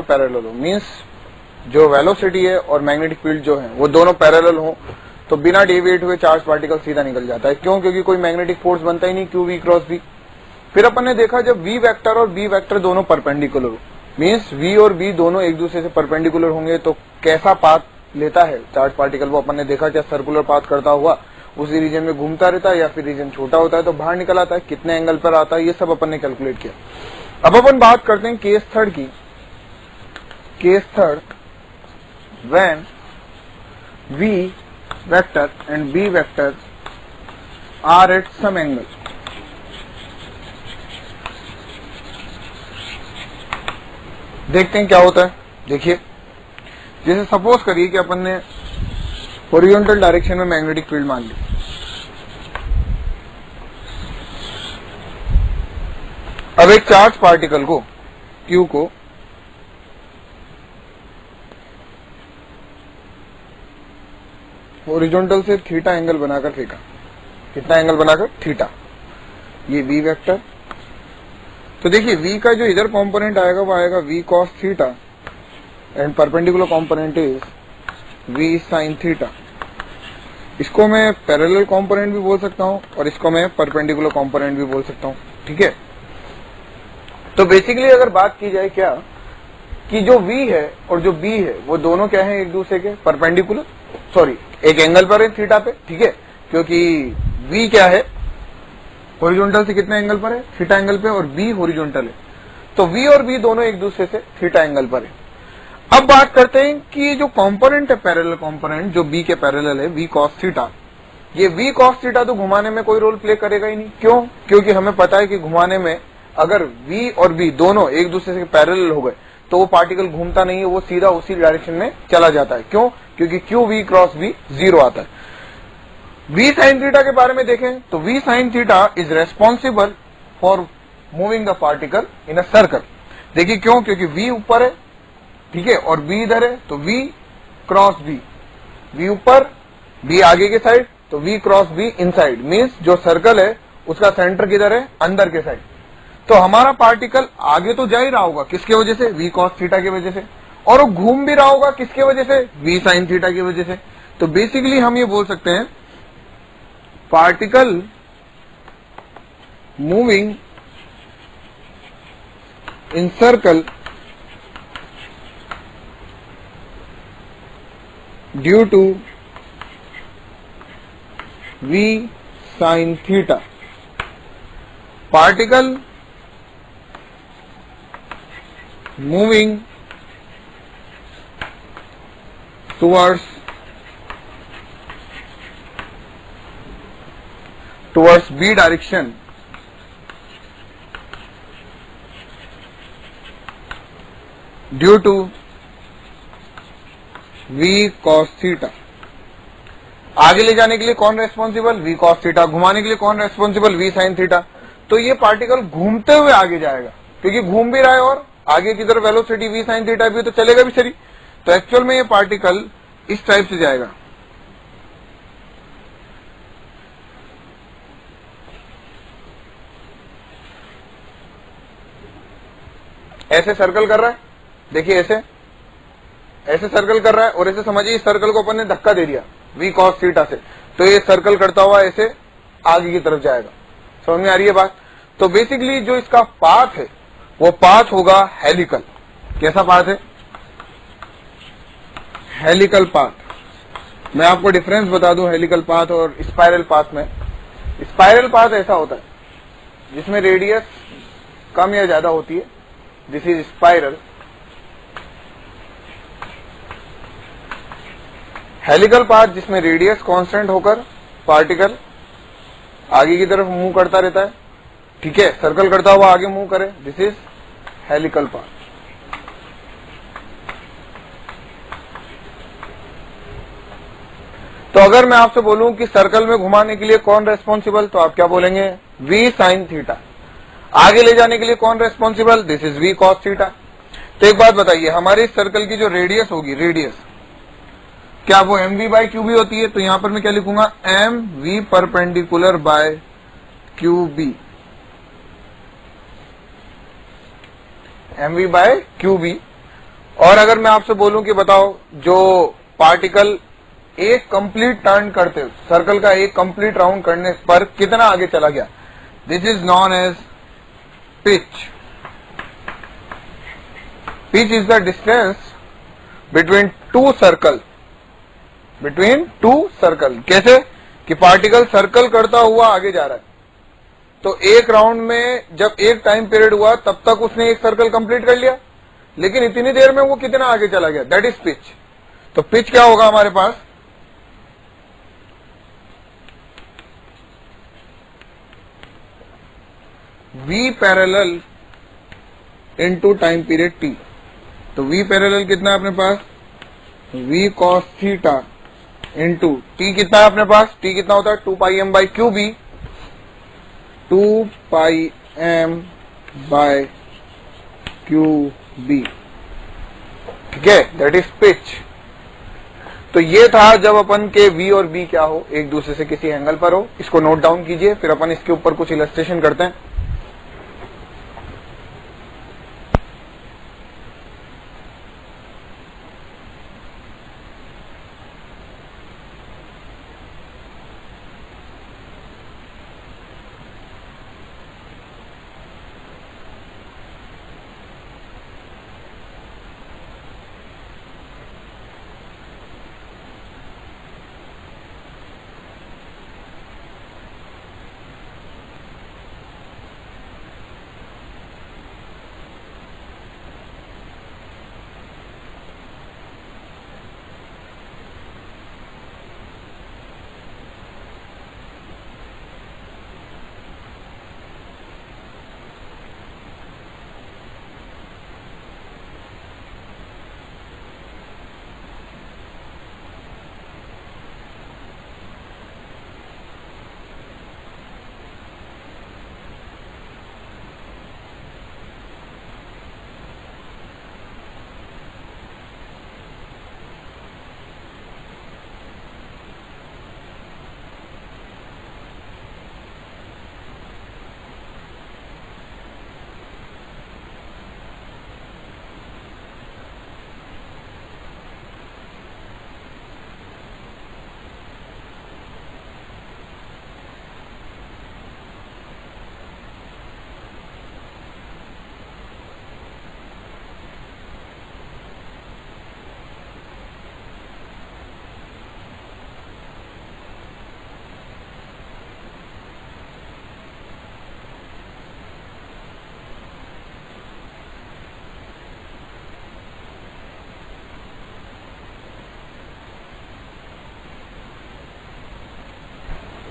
Parallel हो, means जो velocity है और मैग्नेटिक फील्ड जो है वो दोनों पैरेलल हो, तो बिना डेविएट हुए चार्ज पार्टिकल सीधा निकल जाता है। क्यों? क्योंकि कोई मैग्नेटिक फोर्स बनता ही नहीं, क्यू वी क्रॉस बी। फिर अपन ने देखा जब वी वेक्टर और बी वेक्टर दोनों परपेंडिकुलर हो, मींस वी और बी दोनों एक दूसरे से परपेंडिकुलर होंगे, तो कैसा पाथ लेता है चार्ज पार्टिकल, वो अपन ने देखा। क्या सर्कुलर पाथ करता हुआ उसी रीजन में घूमता रहता है, या फिर रीजन छोटा होता है तो बाहर निकल आता है, कितने एंगल पर आता है, ये सब अपन ने कैलकुलेट किया। अब अपन बात करते हैं केस थर्ड की। Case third, when V vector and B vector are at some angle. देखते हैं क्या होता है। देखिए, जैसे सपोज करिए कि अपन ने हॉरिजॉन्टल डायरेक्शन में मैग्नेटिक फील्ड मान ली। अब एक चार्ज पार्टिकल को, क्यू को, हॉरिजॉन्टल से थीटा एंगल बनाकर फेंका। कितना एंगल बनाकर? थीटा। ये वी वेक्टर। तो देखिए वी का जो इधर कंपोनेंट आएगा वो आएगा V cos theta and perpendicular component is V sine theta. इसको मैं पैरेलल कंपोनेंट भी बोल सकता हूं और इसको मैं परपेंडिकुलर कंपोनेंट भी बोल सकता हूं। ठीक है, तो बेसिकली अगर बात की जाए क्या कि जो v है और जो b है वो दोनों क्या है? एक दूसरे के परपेंडिकुलर, सॉरी एक एंगल पर है, थीटा पे। ठीक है, क्योंकि v क्या है? हॉरिजॉन्टल से कितने एंगल पर है? थीटा एंगल पे, और b हॉरिजॉन्टल है, तो v और b दोनों एक दूसरे से थीटा एंगल पर है। अब बात करते हैं कि जो कंपोनेंट है, पैरेलल कंपोनेंट जो b के पैरेलल है, v cos थीटा, ये v cos थीटा तो घुमाने में कोई रोल प्ले करेगा ही नहीं। क्यों? क्योंकि हमें पता है कि घुमाने में अगर v और b दोनों एक दूसरे से पैरेलल हो गए तो वो पार्टिकल घूमता नहीं है, वो सीधा उसी डायरेक्शन में चला जाता है। क्यों? क्योंकि क्यू वी क्रॉस बी 0 आता है। v साइन थीटा के बारे में देखें तो v sine theta is responsible for moving the particle in a circle. देखिए क्यों? क्योंकि v ऊपर है, ठीक है, और b इधर है, तो v क्रॉस b, v ऊपर, b आगे के साइड, तो v cross b inside, means जो सर्कल है उसका सेंटर किधर है? अंदर के साइड। तो हमारा पार्टिकल आगे तो जा ही रहा होगा, किसके वजह से? v cos थीटा की वजह से, और वो घूम भी रहा होगा किसके वजह से? v sin थीटा की वजह से। तो बेसिकली हम ये बोल सकते हैं particle moving in circle due to v sin theta, particle moving towards B direction due to V cos theta. आगे ले जाने के लिए कौन रेस्पॉन्सिबल? V cos theta. घुमाने के लिए कौन रेस्पॉन्सिबल? V sin theta. तो ये पार्टिकल घूमते हुए आगे जाएगा, क्योंकि घूम भी रहा है और आगे की तरफ वेलोसिटी v sin थीटा भी, तो चलेगा भी सही। तो एक्चुअल में ये पार्टिकल इस टाइप से जाएगा। ऐसे सर्कल कर रहा है, देखिए ऐसे ऐसे सर्कल कर रहा है, और ऐसे समझिए इस सर्कल को अपन ने धक्का दे दिया v cos थीटा से, तो ये सर्कल करता हुआ ऐसे आगे की तरफ जाएगा। समझ में आ रही है बात? तो बेसिकली जो इसका पाथ है वो पाथ होगा हेलिकल। कैसा पाथ है? Helical path. मैं आपको डिफरेंस बता दूं हेलिकल पाथ और स्पाइरल पाथ में। स्पाइरल पाथ ऐसा होता है जिसमें रेडियस कम या ज्यादा होती है, this is spiral. Helical path जिसमें रेडियस कांस्टेंट होकर पार्टिकल आगे की तरफ मूव करता रहता है, ठीक है, सर्कल करता हुआ आगे मूव करे, दिस इज हेलिकल पाथ। तो अगर मैं आपसे बोलूं कि सर्कल में घुमाने के लिए कौन रेस्पॉन्सिबल, तो आप क्या बोलेंगे? v sin theta. आगे ले जाने के लिए कौन responsible? This is v cos theta. तो एक बात बताइए, हमारे सर्कल की जो रेडियस होगी, रेडियस क्या वो mv बाय qb होती है? तो यहां पर मैं क्या लिखूंगा? mv perpendicular by qb, mv by qb। और अगर मैं आपसे बोलूं कि बताओ जो पार्टिकल एक कंप्लीट टर्न करते, सर्कल का एक कंप्लीट राउंड करने पर कितना आगे चला गया, this is known as pitch. Pitch is the distance between two circle. कैसे कि पार्टिकल सर्कल करता हुआ आगे जा रहा है, तो एक राउंड में जब एक टाइम पीरियड हुआ तब तक उसने एक सर्कल कंप्लीट कर लिया, लेकिन इतनी देर में वो कितना आगे चला गया, दैट इज पिच. तो पिच क्या होगा हमारे पास, v parallel into time period t. तो v पैरेलल कितना है अपने पास, v cos theta into t कितना है अपने पास, t कितना होता है 2 pi m by Q B, 2 pi m by Q B. ठीक है, दैट इज पिच. तो ये था जब अपन के v और b क्या हो, एक दूसरे से किसी एंगल पर हो. इसको नोट डाउन कीजिए, फिर अपन इसके ऊपर कुछ इलस्ट्रेशन करते हैं.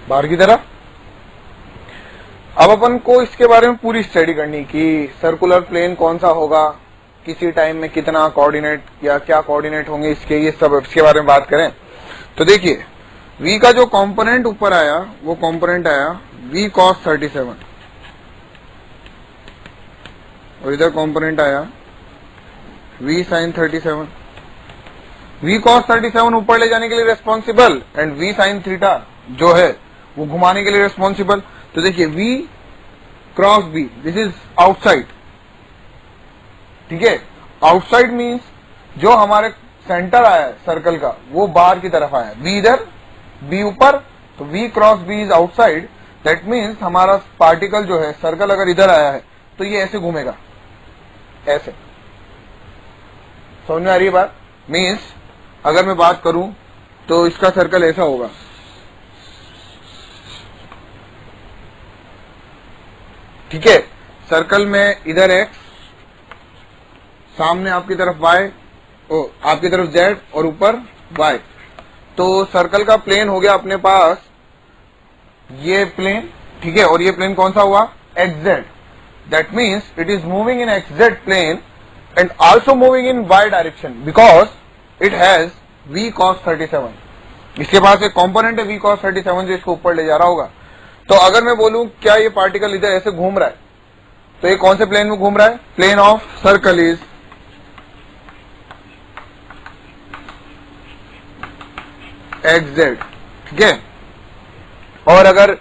बाहर की तरफ. अब अपन को इसके बारे में पूरी स्टडी करनी कि सर्कुलर प्लेन कौन सा होगा, किसी टाइम में कितना कोऑर्डिनेट या क्या कोऑर्डिनेट होंगे इसके, ये सब इसके बारे में बात करें. तो देखिए v का जो कंपोनेंट ऊपर आया वो कंपोनेंट आया v cos 37 और इधर कंपोनेंट आया v sin 37. v cos 37 ऊपर ले जाने के लिए responsible and v sin theta जो है वो घुमाने के लिए रेस्पॉन्सिबल. तो देखिए v cross b, this is outside. ठीक है, आउटसाइड मीन्स जो हमारे सेंटर आया है सर्कल का वो बाहर की तरफ आया है, v इधर b ऊपर, तो v cross b is outside. That means हमारा पार्टिकल जो है सर्कल अगर इधर आया है तो ये ऐसे घूमेगा, ऐसे. समझ में आ रही है बात. मीन्स अगर मैं बात करूं तो इसका सर्कल ऐसा होगा, ठीक है. सर्कल में इधर x, सामने आपकी तरफ y, आपकी तरफ z और ऊपर y. तो सर्कल का प्लेन हो गया अपने पास ये प्लेन. ठीक है, और ये प्लेन कौन सा हुआ, xz. That means it is moving in xz plane and also moving in y direction because it has v cos 37. इसके पास एक कंपोनेंट है v cos 37 जो इसको ऊपर ले जा रहा होगा. तो अगर मैं बोलूं क्या ये पार्टिकल इधर ऐसे घूम रहा है, तो ये कौन से प्लेन में घूम रहा है, plane of circle is xz. ठीक है, और अगर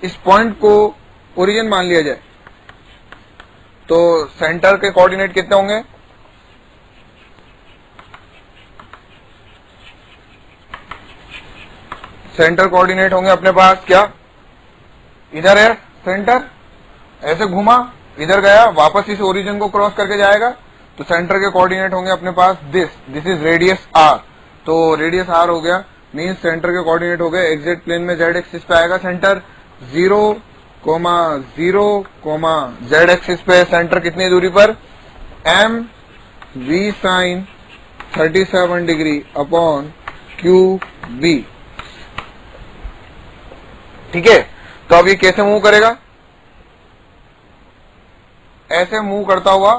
इस पॉइंट को ओरिजिन मान लिया जाए तो सेंटर के कोऑर्डिनेट कितने होंगे, सेंटर कोऑर्डिनेट होंगे अपने पास क्या, इधर है सेंटर, ऐसे घुमा इधर गया, वापस इस ओरिजिन को क्रॉस करके जाएगा, तो सेंटर के कोऑर्डिनेट होंगे अपने पास दिस इज रेडियस आर, तो रेडियस आर हो गया, मीन सेंटर के कोऑर्डिनेट हो गए एक्जेक्ट प्लेन में जेड एक्सिस पे आएगा सेंटर 0, 0, जेड एक्सिस पे सेंटर कितनी दूरी पर, M V sine 37 degree upon Q B. ठीक है, तो अब ये कैसे मूव करेगा, ऐसे मूव करता हुआ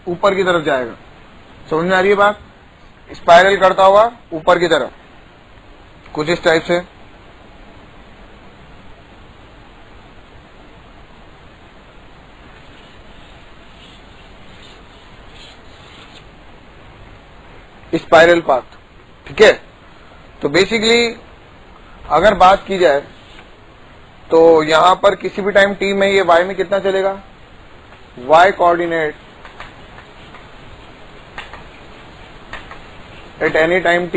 ऊपर की तरफ जाएगा, समझ में आ रही है बात, स्पाइरल करता हुआ ऊपर की तरफ, कुछ इस टाइप से। स्पाइरल पाथ, ठीक है। तो बेसिकली अगर बात की जाए तो यहां पर किसी भी टाइम टी में ये y में कितना चलेगा, y coordinate at any time t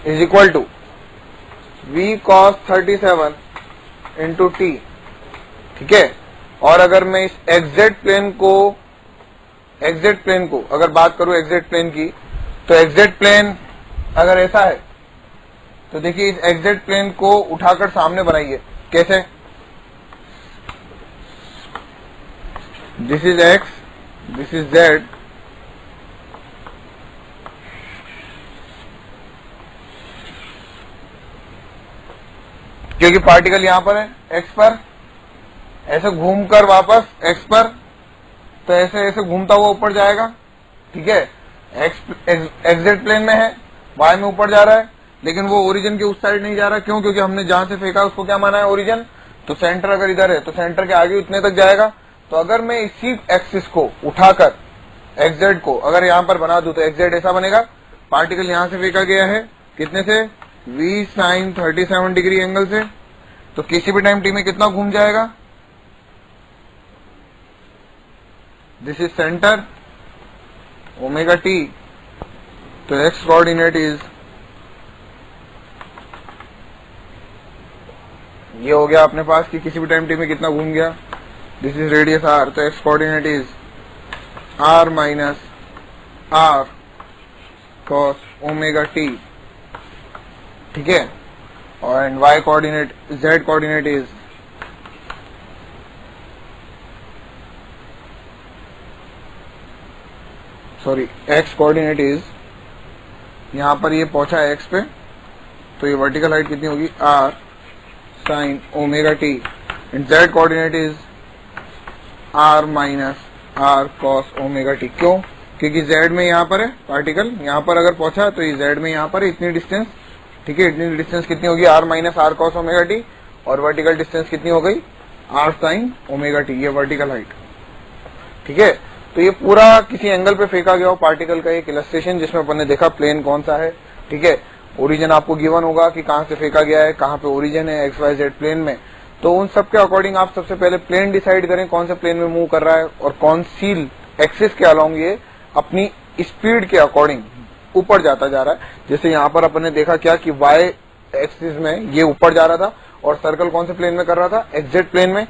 is equal to v cos 37 into T, ठीक है। और अगर मैं इस एग्जैक्ट प्लेन को अगर बात करूं एग्जैक्ट प्लेन की, तो एग्जैक्ट प्लेन अगर ऐसा है तो देखिए इस एग्जैक्ट प्लेन को उठाकर सामने बनाइए, कैसे, this is x, this is Z, क्योंकि पार्टिकल यहां पर है एक्स पर, ऐसे घूमकर वापस एक्स पर, तो ऐसे ऐसे घूमता हुआ ऊपर जाएगा, ठीक है। एग्जैक्ट प्लेन में है, वाई में ऊपर जा रहा है, लेकिन वो ओरिजिन के उस साइड नहीं जा रहा, क्यों, क्योंकि हमने जहां से फेंका उसको क्या माना है, ओरिजिन। तो सेंटर अगर इधर है तो सेंटर के आगे उतने तक जाएगा। तो अगर मैं इसी एक्सिस को उठाकर एक्जेड को अगर यहां पर बना दूं तो एक्जेड ऐसा बनेगा, पार्टिकल यहां से फेंका गया है कितने से, v साइन 37 डिग्री एंगल से, तो किसी भी टाइम टी में कितना घूम जाएगा, this is centre omega T, तो एक्स कोऑर्डिनेट इज, ये हो गया अपने पास कि किसी भी टाइम टी में कितना घूम गया, दिस इज रेडियस आर, तो X coordinate is R minus R cos omega T, ठीक है। और and Y coordinate, Z coordinate is X coordinate is, यहां पर ये पहुंचा है एक्स पे, तो ये वर्टिकल हाइट कितनी होगी, R sine omega T, and Z coordinate is R minus R cos omega T. क्यों, क्योंकि जेड में यहां पर है पार्टिकल, यहां पर अगर पहुंचा तो ये जेड में यहां पर इतनी डिस्टेंस, ठीक है। इतनी डिस्टेंस कितनी होगी, R minus R cos omega T, और वर्टिकल डिस्टेंस कितनी हो गई, आर साइन ओमेगा टी, ये वर्टिकल हाइट, ठीक है। तो ये पूरा किसी एंगल पे फेंका गया हो पार्टिकल का एक इलस्ट्रेशन, जिसमें अपन ने देखा प्लेन कौन सा है, ठीक है। ओरिजिन आपको गिवन होगा कि कहां से फेंका गया है, कहां पे ओरिजिन है एक्स वाई जेड प्लेन में, तो उन सब के अकॉर्डिंग आप सबसे पहले प्लेन डिसाइड करें कौन से प्लेन में मूव कर रहा है और कौन सी एक्सिस के अलोंग ये अपनी स्पीड के अकॉर्डिंग ऊपर जाता जा रहा है। जैसे यहाँ पर अपन ने देखा क्या कि वाई एक्सिस में ये ऊपर जा रहा था, और सर्कल कौन से प्लेन में कर रहा था, एक्जेक्ट प्लेन में।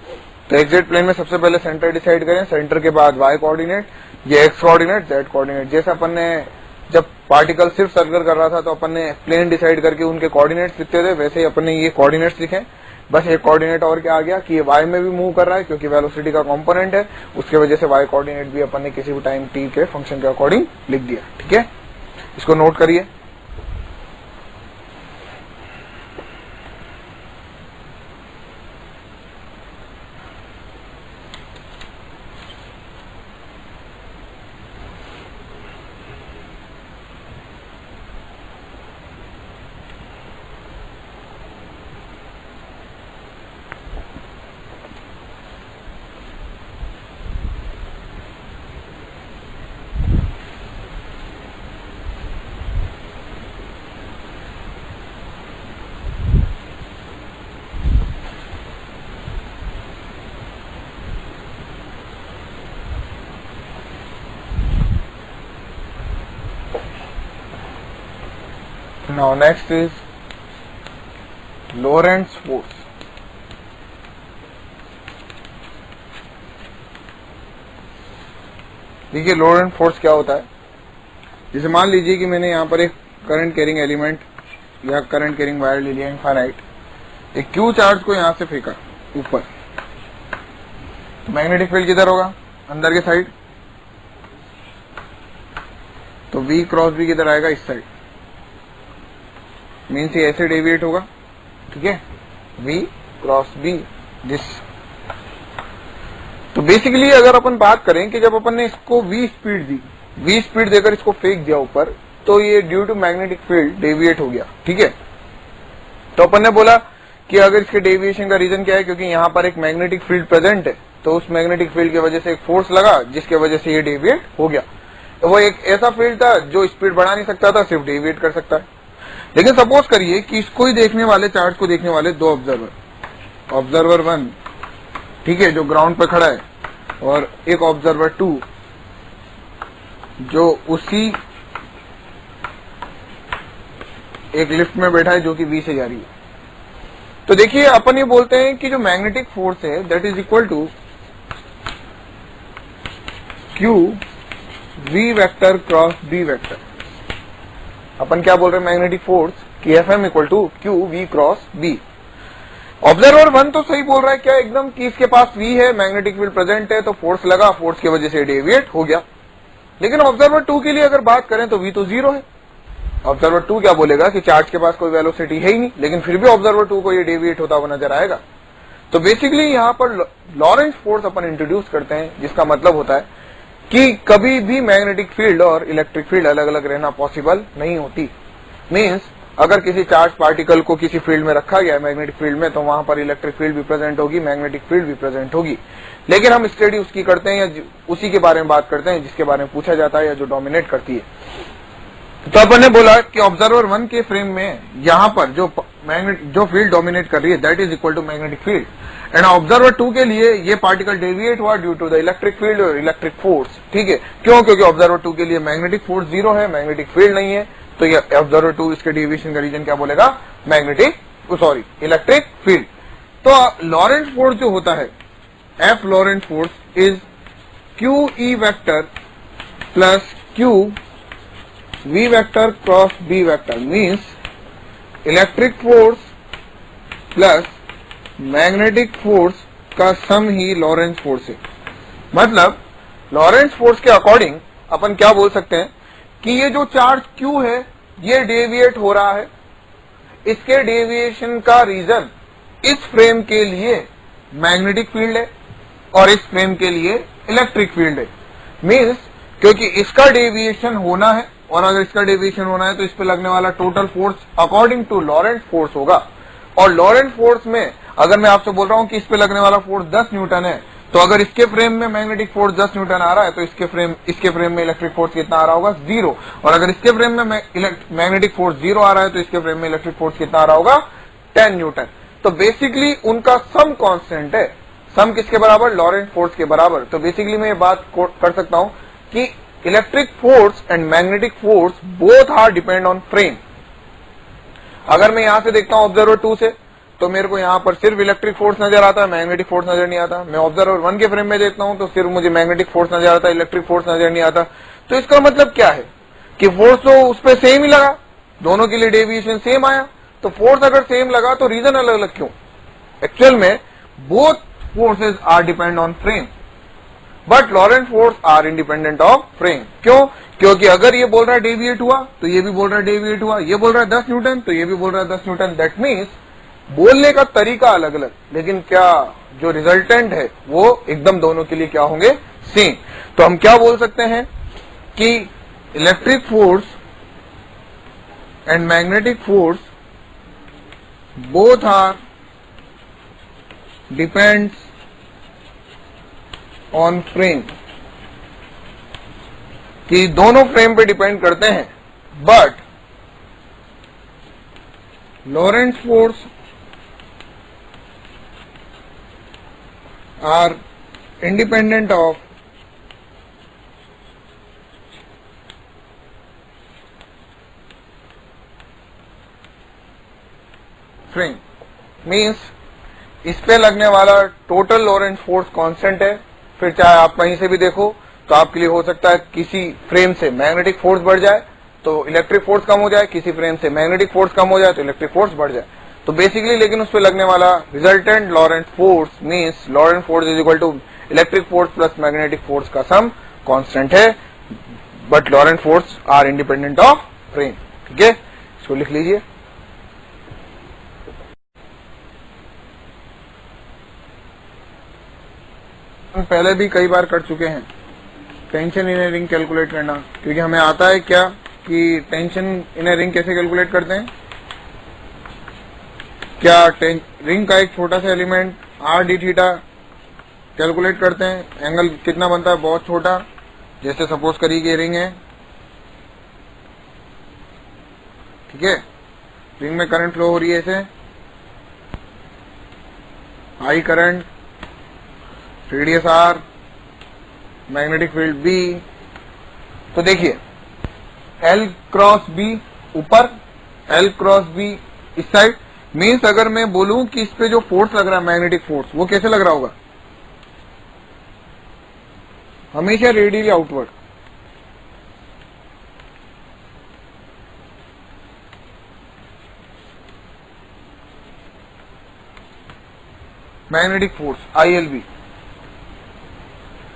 तो एक्जेक्ट प्लेन में सबसे पहले सेंटर डिसाइड करें, सेंटर के बाद वाई कोऑर्डिनेट, ये एक्स कोऑर्डिनेट, जेड कोऑर्डिनेट। जैसे अपन ने जब पार्टिकल सिर्फ सर्कल कर रहा था तो अपन ने प्लेन डिसाइड करके उनके कोऑर्डिनेट्स लिखते थे, वैसे ही अपन ने ये कोऑर्डिनेट्स लिखे। बस एक कोऑर्डिनेट और क्या आ गया कि ये वाई में भी मूव कर रहा है, क्योंकि वेलोसिटी का कंपोनेंट है, उसके वजह से वाई कोऑर्डिनेट भी अपन ने किसी भी टाइम टी के फंक्शन के अकॉर्डिंग लिख दिया, ठीक है। इसको नोट करिए। Now next is Lorentz force. देखिए लोरेंट्ज फोर्स क्या होता है। जैसे मान लीजिए कि मैंने यहाँ पर एक करंट कैरिंग एलिमेंट या करंट कैरिंग वायर ले लिया इनफाइनाइट, एक क्यू चार्ज को यहां से फेंका ऊपर, तो मैग्नेटिक फील्ड किधर होगा, अंदर के साइड, तो V क्रॉस B किधर आएगा, इस साइड, मीन्स ये ऐसे डेविएट होगा, ठीक है, V क्रॉस B दिस। तो बेसिकली अगर अपन बात करें कि जब अपन ने इसको V स्पीड दी, V स्पीड देकर इसको फेंक दिया ऊपर, तो ये due to magnetic field deviate हो गया, ठीक है। तो अपन ने बोला कि अगर इसके डेविएशन का रीजन क्या है, क्योंकि यहाँ पर एक मैग्नेटिक फील्ड प्रेजेंट है, तो उस मैग्नेटिक फील्ड की वजह से एक फोर्स लगा जिसके वजह से ये डेविएट हो गया। तो वो एक ऐसा फील्ड था जो स्पीड बढ़ा नहीं सकता था, सिर्फ डेविएट कर सकता है। लेकिन सपोज करिए कि इसको ही देखने वाले, चार्ज को देखने वाले दो ऑब्जर्वर, ऑब्जर्वर 1, ठीक है, जो ग्राउंड पे खड़ा है, और एक ऑब्जर्वर 2 जो उसी एक लिफ्ट में बैठा है जो कि V से जा रही है। तो देखिए अपन ये बोलते हैं कि जो मैग्नेटिक फोर्स है that is equal to Q V vector cross B vector. अपन क्या बोल रहे हैं मैग्नेटिक फोर्स कि FM equal to Q V cross B। Observer 1 तो सही बोल रहा है क्या एकदम कि इसके पास V है, मैग्नेटिक फील्ड प्रेजेंट है, तो फोर्स लगा, फोर्स की वजह से डेविएट हो गया। लेकिन ऑब्जर्वर 2 के लिए अगर बात करें तो V तो 0 है। ऑब्जर्वर 2 क्या बोलेगा कि चार्ज के पास कोई वेलोसिटी है ही नहीं, लेकिन फिर भी ऑब्जर्वर 2 को ये डेविएट होता हुआ नजर आएगा। तो बेसिकली यहाँ पर लॉरेंट्ज फोर्स अपन इंट्रोड्यूस करते हैं, जिसका मतलब होता है कि कभी भी मैग्नेटिक फील्ड और इलेक्ट्रिक फील्ड अलग अलग रहना पॉसिबल नहीं होती। मीन्स अगर किसी चार्ज पार्टिकल को किसी फील्ड में रखा गया है मैग्नेटिक फील्ड में, तो वहां पर इलेक्ट्रिक फील्ड भी प्रेजेंट होगी, मैग्नेटिक फील्ड भी प्रेजेंट होगी। लेकिन हम स्टडी उसकी करते हैं या उसी के बारे में बात करते हैं जिसके बारे में पूछा जाता है या जो डोमिनेट करती है। तो अपन ने बोला कि ऑब्जर्वर 1 के फ्रेम में यहाँ पर जो फील्ड डोमिनेट कर रही है that is equal to magnetic field, and observer 2 के लिए ये पार्टिकल डेविएट हुआ due to the electric field और इलेक्ट्रिक फोर्स, ठीक है। क्यों? क्योंकि ऑब्जर्वर 2 के लिए मैग्नेटिक फोर्स 0 है, मैग्नेटिक फील्ड नहीं है, तो ये ऑब्जर्वर 2 इसके डेविएशन का रीजन क्या बोलेगा, इलेक्ट्रिक फील्ड। तो लॉरेंट्ज फोर्स जो होता है, F Lorentz force is Q E vector plus Q V vector cross B vector, means electric force plus magnetic force का सम ही लॉरेंट्ज फोर्स है। मतलब लॉरेंट्ज फोर्स के अकॉर्डिंग अपन क्या बोल सकते हैं कि ये जो चार्ज Q है ये डेविएट हो रहा है, इसके डेविएशन का रीजन इस फ्रेम के लिए मैग्नेटिक फील्ड है और इस फ्रेम के लिए इलेक्ट्रिक फील्ड है। मीन्स क्योंकि इसका डेविएशन होना है, और अगर इसका डेविएशन होना है तो इस पे लगने वाला total force according to Lorentz force होगा। और लॉरेंट्ज फोर्स में अगर मैं आपसे बोल रहा हूं कि इस पे लगने वाला फोर्स 10 न्यूटन है, तो अगर इसके फ्रेम में मैग्नेटिक फोर्स 10 न्यूटन आ रहा है तो इसके फ्रेम में इलेक्ट्रिक फोर्स कितना आ रहा होगा, 0। और अगर इसके फ्रेम में मैग्नेटिक फोर्स 0 आ रहा है तो इसके फ्रेम में इलेक्ट्रिक फोर्स कितना आ रहा होगा, 10 न्यूटन। तो बेसिकली उनका सम कांस्टेंट है। सम किसके बराबर, लॉरेंट्ज फोर्स के बराबर। तो बेसिकली मैं ये बात कर सकता हूं कि electric force and magnetic force both are depend on frame. अगर मैं यहां से देखता हूं ऑब्जर्वर 2 से, तो मेरे को यहां पर सिर्फ इलेक्ट्रिक फोर्स नजर आता है, मैग्नेटिक फोर्स नजर नहीं आता। मैं ऑब्जर्वर 1 के फ्रेम में देखता हूं तो सिर्फ मुझे मैग्नेटिक फोर्स नजर आता है, इलेक्ट्रिक फोर्स नजर नहीं आता। तो इसका मतलब क्या है कि फोर्स तो उस पर सेम ही लगा, दोनों के लिए डेविएशन सेम आया। तो फोर्स अगर सेम लगा तो रीजन अलग अलग क्यों? एक्चुअल में both forces are depend on frame, but Lorentz force are independent of frame. क्यों? क्योंकि अगर ये बोल रहा है डेविएट हुआ तो ये भी बोल रहा है डेविएट हुआ, ये बोल रहा है 10 न्यूटन तो ये भी बोल रहा है 10 न्यूटन। दैट मीन्स बोलने का तरीका अलग अलग, लेकिन क्या जो रिजल्टेंट है वो एकदम दोनों के लिए क्या होंगे, सेम। तो हम क्या बोल सकते हैं कि electric force and magnetic force both are depends on frame, कि दोनों फ्रेम पे डिपेंड करते हैं, but Lorentz force are independent of frame means इस पे लगने वाला टोटल लॉरेंट फोर्स कांस्टेंट है। फिर चाहे आप कहीं से भी देखो तो आपके लिए हो सकता है किसी फ्रेम से मैग्नेटिक फोर्स बढ़ जाए तो इलेक्ट्रिक फोर्स कम हो जाए, किसी फ्रेम से मैग्नेटिक फोर्स कम हो जाए तो इलेक्ट्रिक फोर्स बढ़ जाए। तो बेसिकली लेकिन उस पे लगने वाला resultant Lorentz force means Lorentz force is equal to electric force plus magnetic force का सम कांस्टेंट है, but Lorentz force are independent of frame. ठीक है, इसको लिख लीजिए। हम पहले भी कई बार कर चुके हैं tension in a ring calculate करना, क्योंकि हमें आता है क्या कि टेंशन इन ए रिंग कैसे कैलकुलेट करते हैं। क्या रिंग का एक छोटा सा element are D theta calculate करते हैं, एंगल कितना बनता है, बहुत छोटा। जैसे सपोज करिए कि रिंग है, ठीक है, रिंग में करंट फ्लो हो रही है ऐसे, I current, radius R, magnetic field B. तो देखिए एल क्रॉस बी ऊपर, एल क्रॉस बी इस साइड, मीन्स अगर मैं बोलूं कि इस पे जो फोर्स लग रहा है मैग्नेटिक फोर्स, वो कैसे लग रहा होगा, हमेशा radially outward. Magnetic force ILB।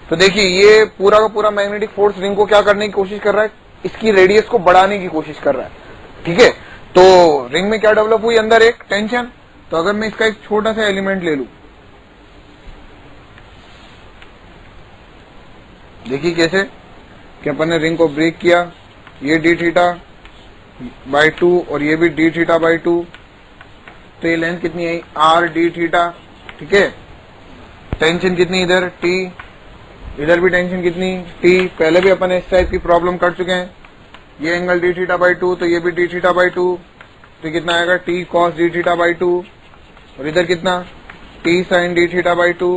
तो देखिए ये पूरा का पूरा मैग्नेटिक फोर्स रिंग को क्या करने की कोशिश कर रहा है, इसकी रेडियस को बढ़ाने की कोशिश कर रहा है। ठीक है, तो रिंग में क्या डेवलप हुई, अंदर एक टेंशन। तो अगर मैं इसका एक छोटा सा एलिमेंट ले लूं, देखिए कैसे कि अपन ने रिंग को ब्रेक किया, ये डी थीटा बाई 2 और ये भी डी थीटा बाई 2, तो ये लेंथ कितनी आई, आर डी थीटा। ठीक है, टेंशन कितनी इधर टी, इधर भी टेंशन कितनी टी। पहले भी अपन इस टाइप की प्रॉब्लम कर चुके हैं। ये एंगल डी थीटा बाई 2 तो ये भी डी थीटा बाई 2, तो कितना आएगा T cos D theta by 2, और इधर कितना T sine D theta by 2,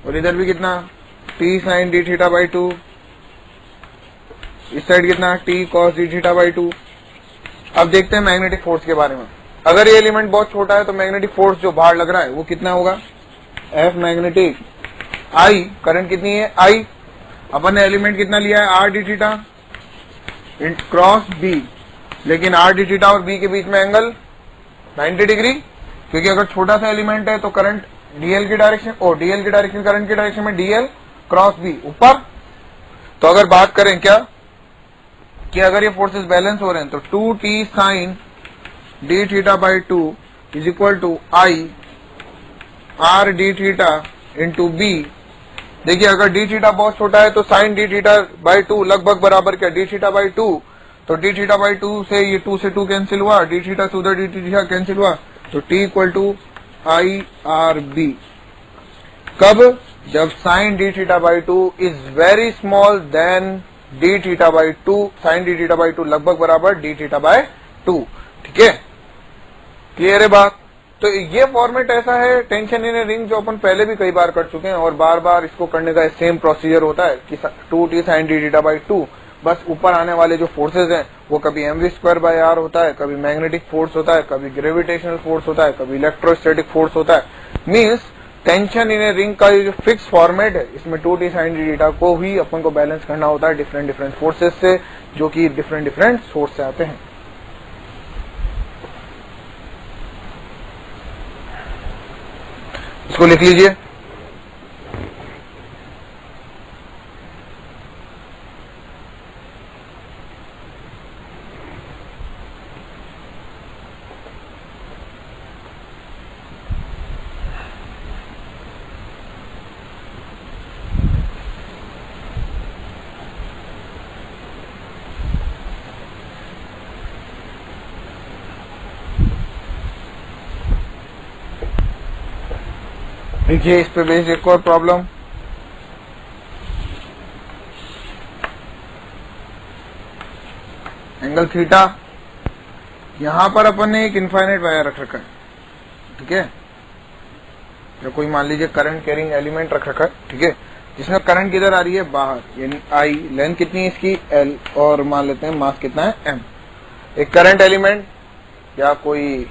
और इधर भी कितना T sine D theta by 2, इस साइड कितना T cos D theta by 2। अब देखते हैं मैग्नेटिक फोर्स के बारे में। अगर ये एलिमेंट बहुत छोटा है तो मैग्नेटिक फोर्स जो बाहर लग रहा है वो कितना होगा, एफ मैग्नेटिक, आई करंट कितनी है आई, अपन ने एलिमेंट कितना लिया है R D theta cross B, लेकिन आर डी थीटा और बी के बीच में एंगल 90 डिग्री, क्योंकि अगर छोटा सा एलिमेंट है तो करंट डीएल की डायरेक्शन, और डीएल की डायरेक्शन करंट की डायरेक्शन में डीएल क्रॉस बी ऊपर। तो अगर बात करें क्या कि अगर ये फोर्सेस बैलेंस हो रहे हैं तो 2t sine D theta by 2 is equal to I R D theta into B. देखिए अगर डी थीटा बहुत छोटा है तो साइन डी थीटा बाई 2 लगभग बराबर क्या डी थीटा बाई 2, तो डी थीटा बाई 2 से ये 2 से 2 कैंसिल हुआ, डी थीटा से उधर डी थीटा कैंसिल हुआ, तो T equal to I R B. कब, जब sine D theta by 2 is very small then D theta by 2, sine D theta by 2 लगभग बराबर डी थीटा बाई 2। ठीक है, क्लियर है बात। तो ये फॉर्मेट ऐसा है टेंशन इन ए रिंग जो अपन पहले भी कई बार कर चुके हैं, और बार बार इसको करने का सेम प्रोसीजर होता है कि 2t sine D theta by 2, बस ऊपर आने वाले जो फोर्सेज हैं वो कभी mv²/r होता है, कभी मैग्नेटिक फोर्स होता है, कभी ग्रेविटेशनल फोर्स होता है, कभी इलेक्ट्रोस्टैटिक फोर्स होता है। Means tension in a ring का ये जो फिक्स फॉर्मेट है, इसमें 2t साइन डी थीटा को ही अपन को बैलेंस करना होता है डिफरेंट फोर्सेज से, जो कि डिफरेंट सोर्स से आते हैं। इसको लिख लीजिए। देखिए इस पे बेस्ड एक और प्रॉब्लम, एंगल थीटा, यहां पर अपन ने एक इनफाइनाइट वायर रख रखा है। ठीक है, या कोई मान लीजिए करंट कैरिंग एलिमेंट रख रखा है, ठीक है, जिसमें करंट किधर आ रही है, बाहर, यानी आई, लेंथ कितनी है इसकी एल, और मान लेते हैं मास कितना है एम। एक करंट एलिमेंट या कोई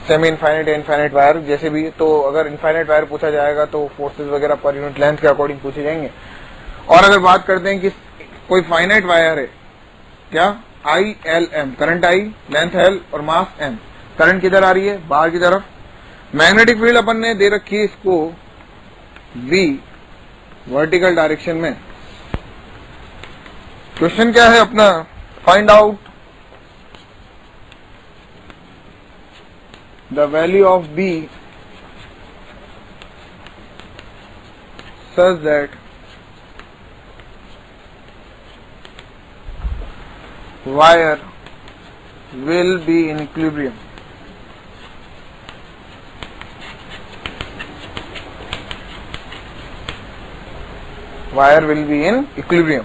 सेमी इनफाइनाइट या इनफाइनाइट वायर जैसे भी। तो अगर इनफाइनाइट वायर पूछा जाएगा तो फोर्सेस वगैरह पर यूनिट लेंथ के अकॉर्डिंग पूछे जाएंगे। और अगर बात करते हैं कि कोई फाइनाइट वायर है, क्या ILM, current I, length L और मास M, करंट किधर आ रही है, बाहर की तरफ। मैग्नेटिक फील्ड अपन ने दे रखी है इसको V, वर्टिकल डायरेक्शन में। क्वेश्चन क्या है अपना, find out the value of B such that wire will be in equilibrium। Wire will be in equilibrium.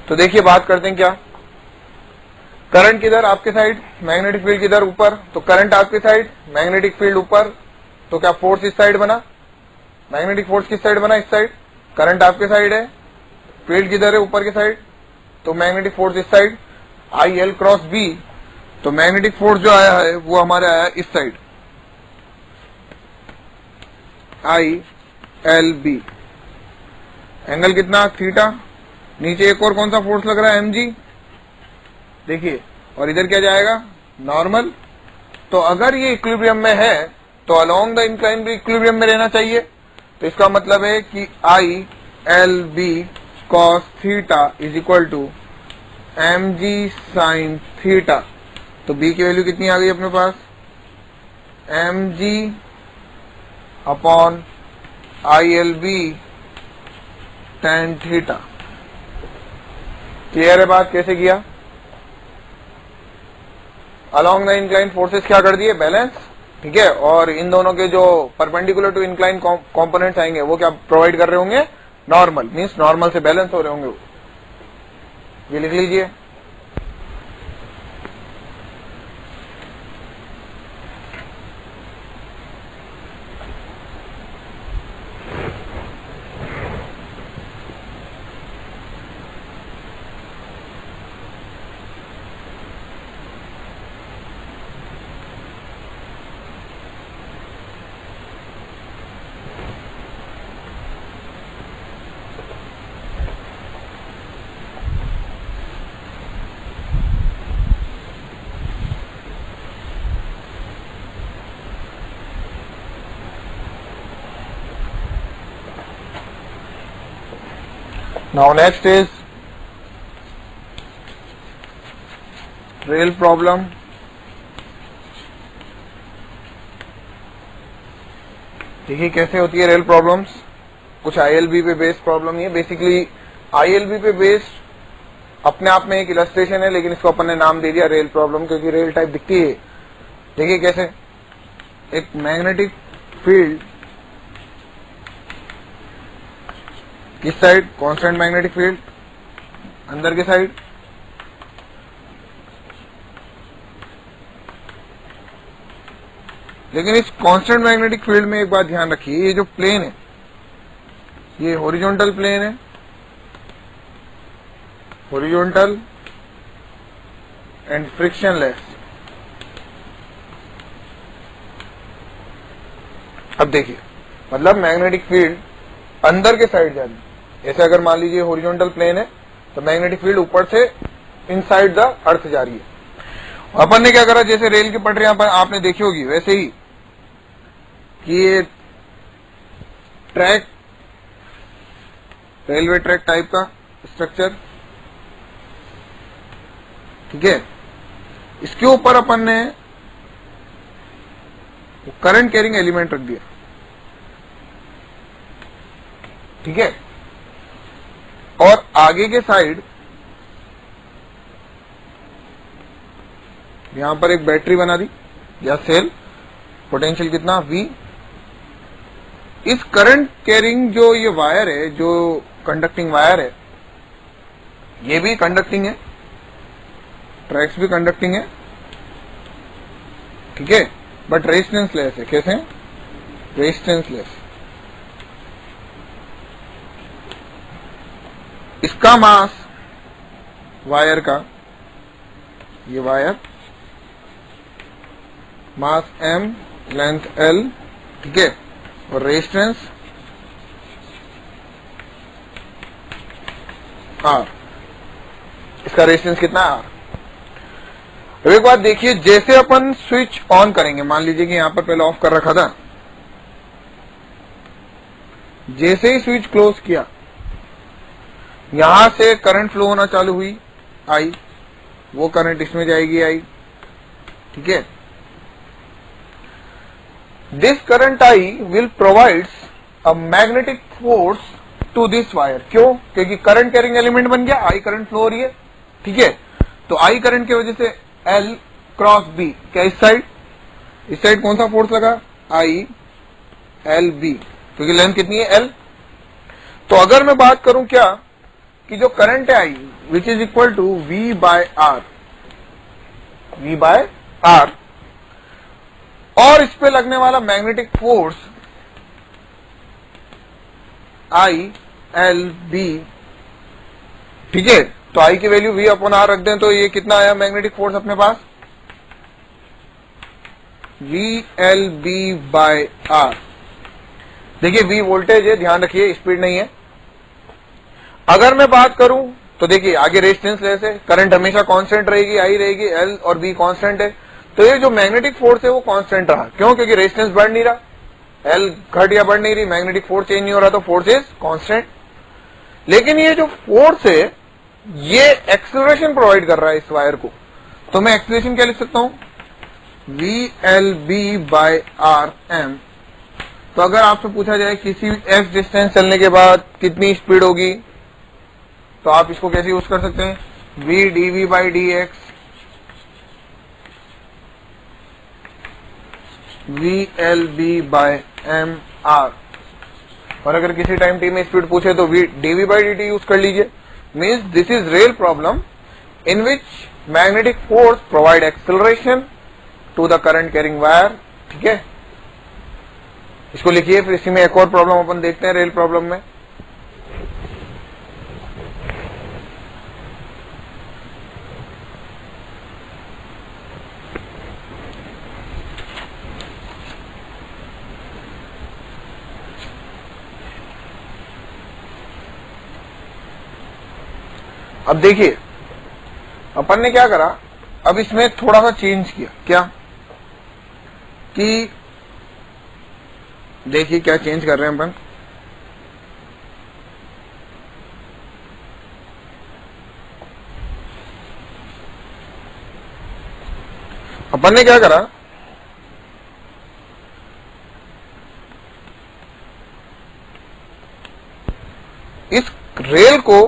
तो देखिए बात करते हैं क्या, करंट किधर, आपके साइड, मैग्नेटिक फील्ड किधर, ऊपर। तो करंट आपके साइड, मैग्नेटिक फील्ड ऊपर, तो क्या फोर्स इस साइड बना, मैग्नेटिक फोर्स किस साइड बना, इस साइड। करंट आपके साइड है, फील्ड किधर है, ऊपर के साइड, तो मैग्नेटिक फोर्स इस साइड, IL क्रॉस B। तो मैग्नेटिक फोर्स जो आया है वो हमारे आया इस साइड, ILB। एंगल कितना, थीटा। नीचे एक और कौन सा फोर्स लग रहा है, mg, देखिए। और इधर क्या जाएगा, नॉर्मल। तो अगर ये इक्विलिब्रियम में है तो अलोंग द इंक्लाइन भी इक्विलिब्रियम में रहना चाहिए। तो इसका मतलब है कि ILB cos theta is equal to mg sin theta. तो B की वैल्यू कितनी आ गई अपने पास, mg upon ILB tan theta. Clear है बात, कैसे किया, अलोंग द इंक्लाइन फोर्सेस क्या कर दिए, बैलेंस, ठीक है। और इन दोनों के जो परपेंडिकुलर टू इंक्लाइन कंपोनेंट्स आएंगे वो क्या प्रोवाइड कर रहे होंगे, नॉर्मल, मींस नॉर्मल से बैलेंस हो रहे होंगे वो। ये लिख लीजिए। Now next is rail problem। देखिए कैसे होती है रेल प्रॉब्लम्स, कुछ ILB पे बेस्ड प्रॉब्लम ही है। बेसिकली ILB पे बेस्ड अपने आप में एक इलस्ट्रेशन है, लेकिन इसको अपन ने नाम दे दिया रेल प्रॉब्लम, क्योंकि रेल टाइप दिखती है। देखिए कैसे, एक मैग्नेटिक फील्ड किस साइड, कांस्टेंट मैग्नेटिक फील्ड अंदर के साइड, लेकिन इस कांस्टेंट मैग्नेटिक फील्ड में एक बात ध्यान रखिए, ये जो प्लेन है ये हॉरिजॉन्टल प्लेन है, हॉरिजॉन्टल एंड फ्रिक्शनलेस। अब देखिए, मतलब मैग्नेटिक फील्ड अंदर के साइड जा रही है। ऐसे अगर मान लीजिए हॉरिजॉन्टल प्लेन है तो मैग्नेटिक फील्ड ऊपर से इनसाइड द अर्थ जा रही है। अपन ने क्या करा, जैसे रेल की पटरियां आपने देखी होगी वैसे ही, कि ये ट्रैक, रेलवे ट्रैक टाइप का स्ट्रक्चर, ठीक है। इसके ऊपर अपन ने करंट कैरिंग एलिमेंट रख दिया, ठीक है। और आगे के साइड यहां पर एक बैटरी बना दी या सेल, पोटेंशियल कितना V। इस करंट कैरिंग जो ये वायर है, जो कंडक्टिंग वायर है, ये भी कंडक्टिंग है, ट्रैक्स भी कंडक्टिंग है, ठीक है, बट रेजिस्टेंस लेस है। कैसे, रेजिस्टेंस लेस। इसका मास वायर का, ये वायर मास M लेंथ L, ठीक है, और रेजिस्टेंस R। इसका रेजिस्टेंस कितना है R। अब एक बात देखिए, जैसे अपन स्विच ऑन करेंगे, मान लीजिए कि यहां पर पहले ऑफ कर रखा था, जैसे ही स्विच क्लोज किया यहां से करंट फ्लो होना चालू हुई I, वो करंट इसमें जाएगी I, ठीक है। This current I will provides a magnetic force to this wire. क्यों? क्योंकि करंट कैरिंग एलिमेंट बन गया, I करंट फ्लो हो रही है, ठीक है। तो I करंट की वजह से L क्रॉस B, क्या इस साइड कौन सा फोर्स लगा? I L B, क्योंकि लेंथ कितनी है L। तो अगर मैं बात करूं क्या कि जो करंट है I which is equal to V by R, और इस पे लगने वाला magnetic force I L B, ठीक है। तो I की वैल्यू V अपॉन R रख दें तो ये कितना आया मैग्नेटिक फोर्स अपने पास? V L B by R। देखिए V वोल्टेज है, ध्यान रखिए, स्पीड नहीं है। अगर मैं बात करूं तो देखिए आगे रेजिस्टेंस लेस है, करंट हमेशा कांस्टेंट रहेगी, I रहेगी, L और B कांस्टेंट है। तो ये जो मैग्नेटिक फोर्स है वो कांस्टेंट रहा। क्यों? क्योंकि रेजिस्टेंस बढ़ नहीं रहा, L घट या बढ़ नहीं रही, मैग्नेटिक फोर्स चेंज नहीं हो रहा, तो फोर्स इज कांस्टेंट। लेकिन ये जो फोर्स है ये एक्सेलरेशन प्रोवाइड कर रहा है इस वायर को। तो मैं एक्सेलरेशन क्या लिख सकता हूं? VLB by RM। तो अगर आपसे पूछा जाए किसी x डिस्टेंस चलने के बाद कितनी स्पीड होगी, तो आप इसको कैसे यूज कर सकते हैं? V dV by dx, VLB by MR। और अगर किसी टाइम t में स्पीड पूछे तो V dV by dt use कर लीजिए। Means this is real problem in which magnetic force provide acceleration to the current carrying wire, ठीक है। इसको लिखिए, फिर इसी में एक और प्रॉब्लम अपन देखते हैं रियल प्रॉब्लम में। अब देखिए अपन ने क्या करा, अब इसमें थोड़ा सा चेंज किया। क्या कि देखिए क्या चेंज कर रहे हैं अपन ने क्या करा, इस रेल को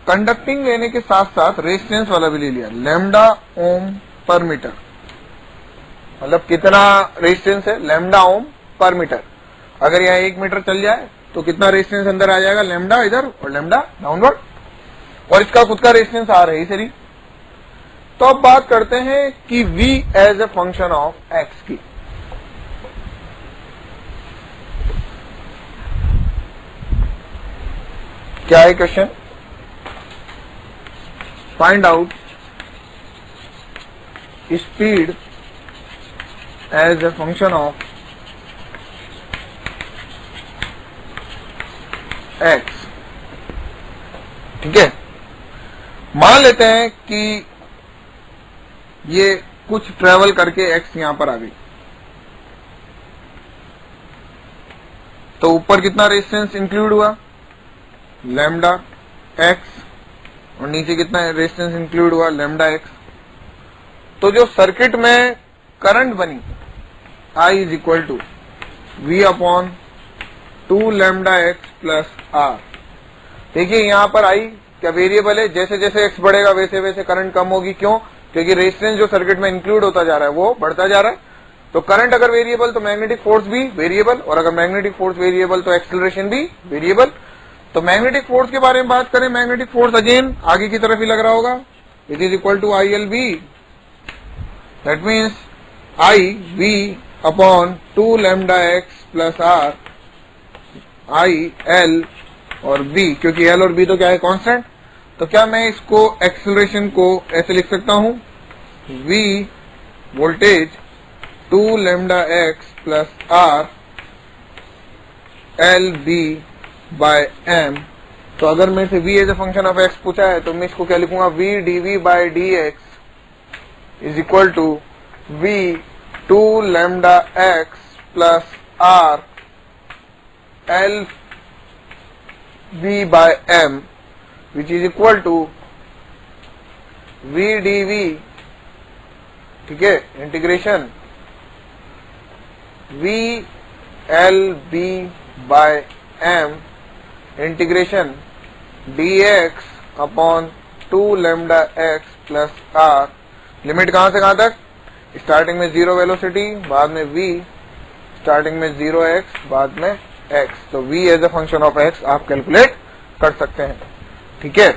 कंडक्टिंग लेने के साथ साथ रेजिस्टेंस वाला भी ले लिया, लैम्डा ओम पर मीटर। मतलब कितना रेजिस्टेंस है? लैम्डा ओम पर मीटर। अगर यहाँ 1 मीटर चल जाए तो कितना रेजिस्टेंस अंदर आ जाएगा? लैम्डा इधर और लैम्डा डाउनवर्ड, और इसका खुद का रेजिस्टेंस आ रही सरी। तो अब बात करते हैं कि V as a function of x की। क्या है question? Find out speed as a function of x, ठीक है। मान लेते हैं कि ये कुछ ट्रेवल करके x यहां पर आ गई, तो ऊपर कितना रेजिस्टेंस इंक्लूड हुआ? लैम्डा x, और नीचे कितना रेजिस्टेंस इंक्लूड हुआ? Lambda x। तो जो सर्किट में करंट बनी I is equal to V upon 2 lambda x plus R। देखिए यहां पर I क्या वेरिएबल है, जैसे जैसे x बढ़ेगा वैसे वैसे करंट कम होगी। क्यों? क्योंकि रेजिस्टेंस जो सर्किट में इंक्लूड होता जा रहा है वो बढ़ता जा रहा है। तो करंट अगर वेरिएबल तो मैग्नेटिक फोर्स भी वेरिएबल, और अगर मैग्नेटिक फोर्स वेरिएबल तो एक्सेलरेशन भी वेरिएबल। तो मैग्नेटिक फोर्स के बारे में बात करें, मैग्नेटिक फोर्स अगेन आगे की तरफ ही लग रहा होगा, it is equal to ILB। That means IV upon 2 lambda x plus R, IL और B, क्योंकि L और B तो क्या है? कांस्टेंट। तो क्या मैं इसको एक्सेलरेशन को ऐसे लिख सकता हूं? V voltage 2 lambda x plus r L B by M. तो अगर मेरे से v as a function of x पूछा है तो मैं इसको क्या लिखूंगा, v dv by dx is equal to v 2 lambda x plus r L B by M which is equal to v dv, ठीक है, integration v L B by M integration dx upon 2 lambda x plus r। Limit कहां से कहां तक, starting में 0 velocity, बाद में v, starting में 0x, बाद में x। तो v as a function of x आप कैलकुलेट कर सकते हैं, ठीक है।